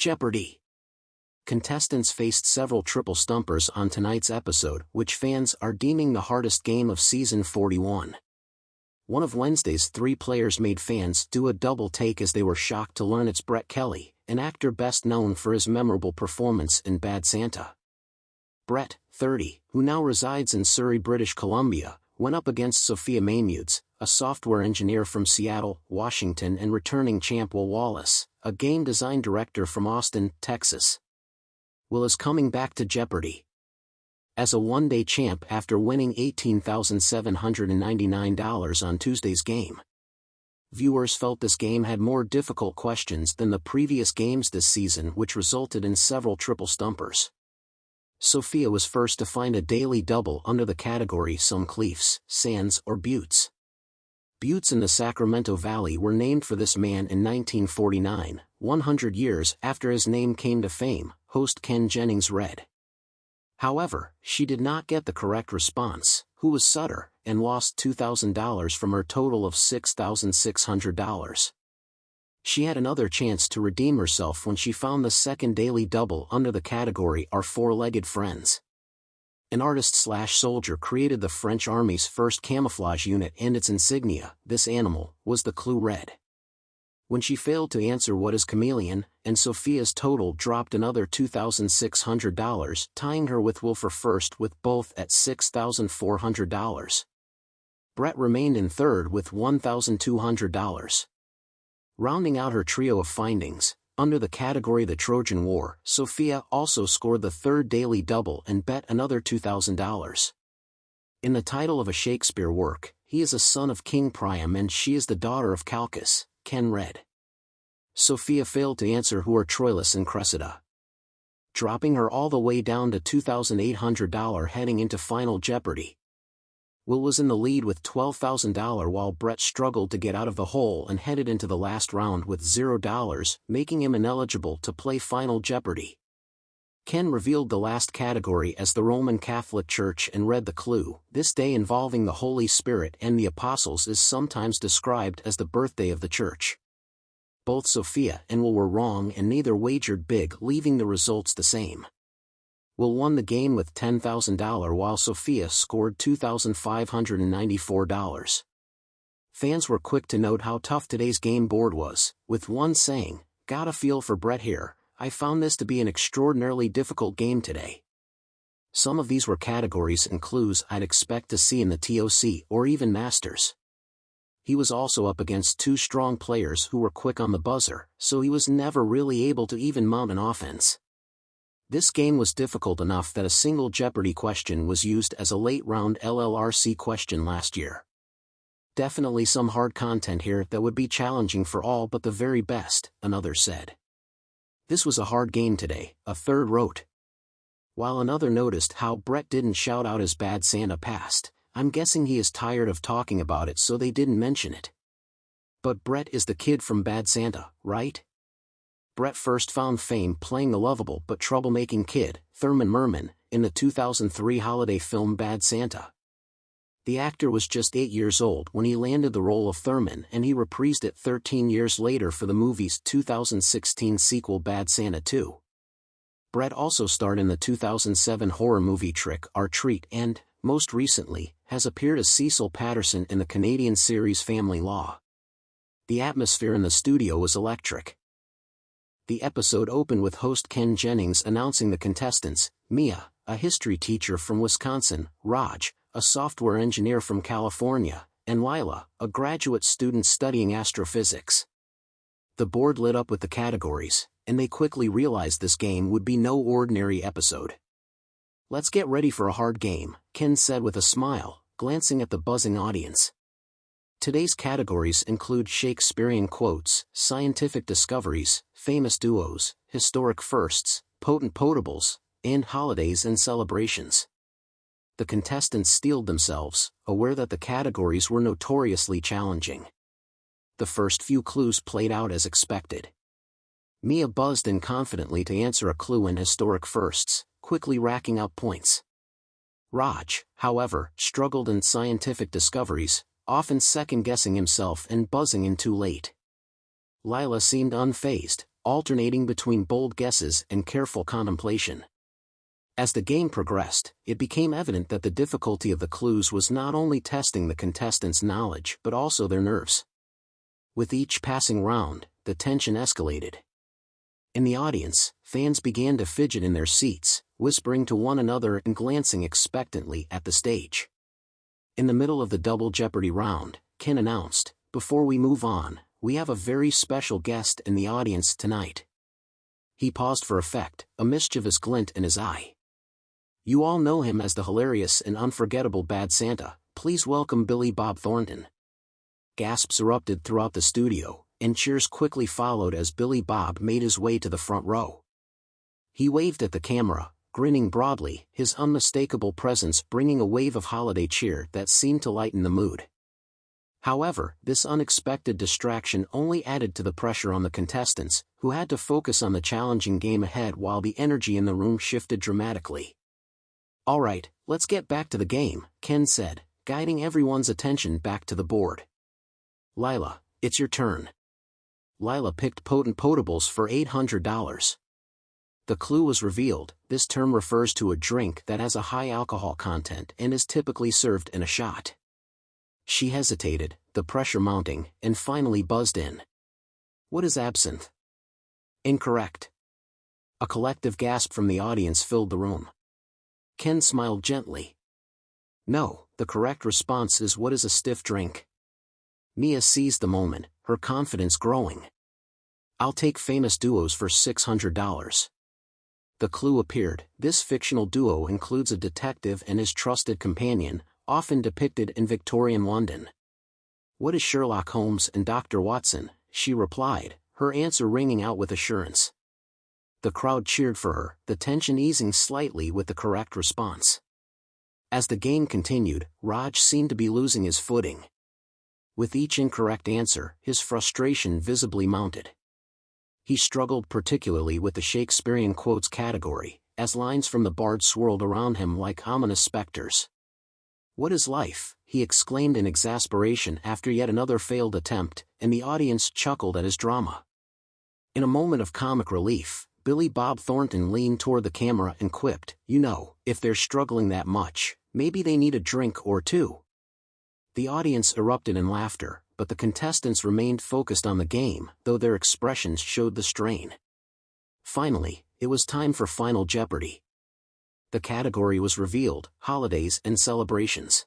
Jeopardy! Contestants faced several triple stumpers on tonight's episode, which fans are deeming the hardest game of season 41. One of Wednesday's three players made fans do a double take as they were shocked to learn it's Brett Kelly, an actor best known for his memorable performance in Bad Santa. Brett, 30, who now resides in Surrey, British Columbia, went up against Sophia Mayim, a software engineer from Seattle, Washington, and returning champ Will Wallace, a game design director from Austin, Texas. Will is coming back to Jeopardy! As a one-day champ after winning $18,799 on Tuesday's game. Viewers felt this game had more difficult questions than the previous games this season, which resulted in several triple stumpers. Sophia was first to find a daily double under the category Some Cliffs, Sands, or Buttes. Buttes in the Sacramento Valley were named for this man in 1949, 100 years after his name came to fame, host Ken Jennings read. However, she did not get the correct response, who was Sutter, and lost $2,000 from her total of $6,600. She had another chance to redeem herself when she found the second daily double under the category Our Four-Legged Friends. An artist-slash-soldier created the French Army's first camouflage unit and its insignia, this animal, was the clue read. When she failed to answer what is chameleon, and Sophia's total dropped another $2,600, tying her with Will for first with both at $6,400. Brett remained in third with $1,200. Rounding out her trio of findings, under the category The Trojan War, Sophia also scored the third daily double and bet another $2,000. In the title of a Shakespeare work, he is a son of King Priam and she is the daughter of Calchas, Ken read. Sophia failed to answer who are Troilus and Cressida, dropping her all the way down to $2,800 heading into Final Jeopardy! Will was in the lead with $12,000 while Brett struggled to get out of the hole and headed into the last round with $0, making him ineligible to play Final Jeopardy! Ken revealed the last category as the Roman Catholic Church and read the clue. This day involving the Holy Spirit and the Apostles is sometimes described as the birthday of the Church. Both Sophia and Will were wrong and neither wagered big, leaving the results the same. Will won the game with $10,000 while Sophia scored $2,594. Fans were quick to note how tough today's game board was, with one saying, "Got a feel for Brett here. I found this to be an extraordinarily difficult game today." Some of these were categories and clues I'd expect to see in the TOC or even Masters. He was also up against two strong players who were quick on the buzzer, so he was never really able to even mount an offense. This game was difficult enough that a single Jeopardy question was used as a late-round LLRC question last year. Definitely some hard content here that would be challenging for all but the very best, another said. This was a hard game today, a third wrote. While another noticed how Brett didn't shout out his Bad Santa past, I'm guessing he is tired of talking about it so they didn't mention it. But Brett is the kid from Bad Santa, right? Brett first found fame playing the lovable but troublemaking kid, Thurman Merman, in the 2003 holiday film Bad Santa. The actor was just 8 years old when he landed the role of Thurman and he reprised it 13 years later for the movie's 2016 sequel Bad Santa 2. Brett also starred in the 2007 horror movie Trick or Treat and, most recently, has appeared as Cecil Patterson in the Canadian series Family Law. The atmosphere in the studio was electric. The episode opened with host Ken Jennings announcing the contestants: Mia, a history teacher from Wisconsin, Raj, a software engineer from California, and Lila, a graduate student studying astrophysics. The board lit up with the categories, and they quickly realized this game would be no ordinary episode. "Let's get ready for a hard game," Ken said with a smile, glancing at the buzzing audience. Today's categories include Shakespearean quotes, scientific discoveries, famous duos, historic firsts, potent potables, and holidays and celebrations. The contestants steeled themselves, aware that the categories were notoriously challenging. The first few clues played out as expected. Mia buzzed in confidently to answer a clue in historic firsts, quickly racking up points. Raj, however, struggled in scientific discoveries, often second-guessing himself and buzzing in too late. Lila seemed unfazed, alternating between bold guesses and careful contemplation. As the game progressed, it became evident that the difficulty of the clues was not only testing the contestants' knowledge but also their nerves. With each passing round, the tension escalated. In the audience, fans began to fidget in their seats, whispering to one another and glancing expectantly at the stage. In the middle of the double Jeopardy round, Ken announced, "Before we move on, we have a very special guest in the audience tonight." He paused for effect, a mischievous glint in his eye. "You all know him as the hilarious and unforgettable Bad Santa. Please welcome Billy Bob Thornton." Gasps erupted throughout the studio, and cheers quickly followed as Billy Bob made his way to the front row. He waved at the camera, grinning broadly, his unmistakable presence bringing a wave of holiday cheer that seemed to lighten the mood. However, this unexpected distraction only added to the pressure on the contestants, who had to focus on the challenging game ahead while the energy in the room shifted dramatically. "All right, let's get back to the game," Ken said, guiding everyone's attention back to the board. "Lila, it's your turn." Lila picked potent potables for $800. The clue was revealed. This term refers to a drink that has a high alcohol content and is typically served in a shot. She hesitated, the pressure mounting, and finally buzzed in. "What is absinthe?" "Incorrect." A collective gasp from the audience filled the room. Ken smiled gently. "No, the correct response is what is a stiff drink." Mia seized the moment, her confidence growing. "I'll take famous duos for $600. The clue appeared. This fictional duo includes a detective and his trusted companion, often depicted in Victorian London. "What is Sherlock Holmes and Dr. Watson?" she replied, her answer ringing out with assurance. The crowd cheered for her, the tension easing slightly with the correct response. As the game continued, Raj seemed to be losing his footing. With each incorrect answer, his frustration visibly mounted. He struggled particularly with the Shakespearean quotes category, as lines from the bard swirled around him like ominous specters. "What is life?" he exclaimed in exasperation after yet another failed attempt, and the audience chuckled at his drama. In a moment of comic relief, Billy Bob Thornton leaned toward the camera and quipped, "You know, if they're struggling that much, maybe they need a drink or two." The audience erupted in laughter, but the contestants remained focused on the game, though their expressions showed the strain. Finally, it was time for Final Jeopardy. The category was revealed: holidays and celebrations.